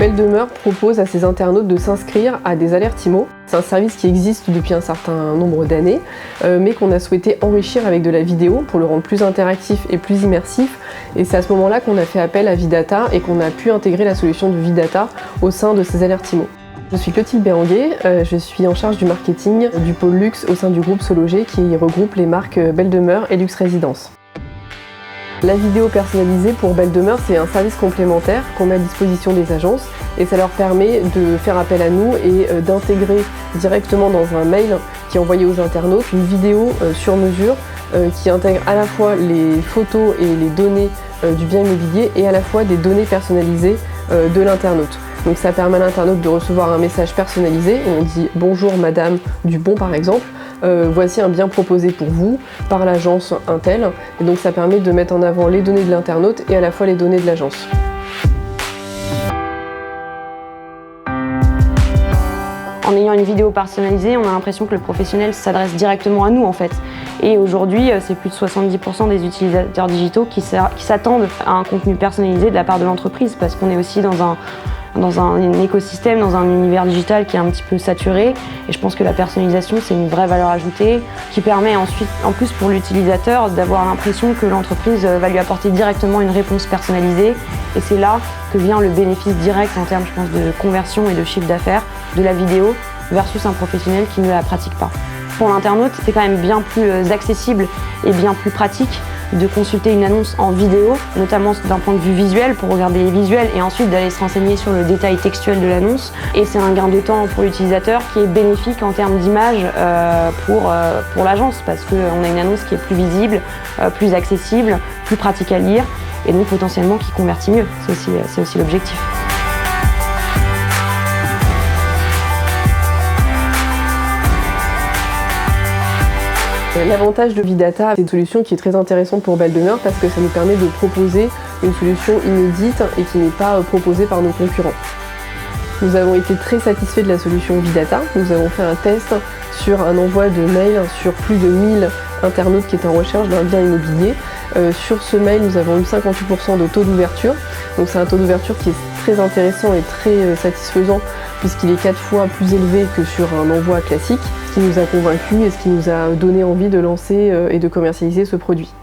Belle Demeure propose à ses internautes de s'inscrire à des alertes IMO. C'est un service qui existe depuis un certain nombre d'années, mais qu'on a souhaité enrichir avec de la vidéo pour le rendre plus interactif et plus immersif. Et c'est à ce moment-là qu'on a fait appel à Vidata et qu'on a pu intégrer la solution de Vidata au sein de ces alertes IMO. Je suis Clotilde Béranguet, je suis en charge du marketing du pôle luxe au sein du groupe Sologer qui regroupe les marques Belle Demeure et Luxe Résidence. La vidéo personnalisée pour Belle Demeure, c'est un service complémentaire qu'on met à disposition des agences et ça leur permet de faire appel à nous et d'intégrer directement dans un mail qui est envoyé aux internautes une vidéo sur mesure qui intègre à la fois les photos et les données du bien immobilier et à la fois des données personnalisées de l'internaute. Donc ça permet à l'internaute de recevoir un message personnalisé, on dit « Bonjour Madame Dubon » par exemple, voici un bien proposé pour vous par l'agence Intel. Et donc ça permet de mettre en avant les données de l'internaute et à la fois les données de l'agence. En ayant une vidéo personnalisée, on a l'impression que le professionnel s'adresse directement à nous en fait. Et aujourd'hui, c'est plus de 70% des utilisateurs digitaux qui s'attendent à un contenu personnalisé de la part de l'entreprise parce qu'on est aussi dans un écosystème, dans un univers digital qui est un petit peu saturé. Et je pense que la personnalisation, c'est une vraie valeur ajoutée qui permet ensuite, en plus pour l'utilisateur, d'avoir l'impression que l'entreprise va lui apporter directement une réponse personnalisée. Et c'est là que vient le bénéfice direct en termes, je pense, de conversion et de chiffre d'affaires de la vidéo versus un professionnel qui ne la pratique pas. Pour l'internaute, c'est quand même bien plus accessible et bien plus pratique de consulter une annonce en vidéo, notamment d'un point de vue visuel, pour regarder les visuels et ensuite d'aller se renseigner sur le détail textuel de l'annonce. Et c'est un gain de temps pour l'utilisateur qui est bénéfique en termes d'image pour l'agence, parce qu'on a une annonce qui est plus visible, plus accessible, plus pratique à lire, et donc potentiellement qui convertit mieux. C'est aussi l'objectif. L'avantage de Vidata, c'est une solution qui est très intéressante pour Belle Demeure parce que ça nous permet de proposer une solution inédite et qui n'est pas proposée par nos concurrents. Nous avons été très satisfaits de la solution Vidata. Nous avons fait un test sur un envoi de mail sur plus de 1000 internautes qui étaient en recherche d'un bien immobilier. Sur ce mail, nous avons eu 58% de taux d'ouverture. Donc c'est un taux d'ouverture qui est très intéressant et très satisfaisant puisqu'il est 4 fois plus élevé que sur un envoi classique, ce qui nous a convaincus et ce qui nous a donné envie de lancer et de commercialiser ce produit.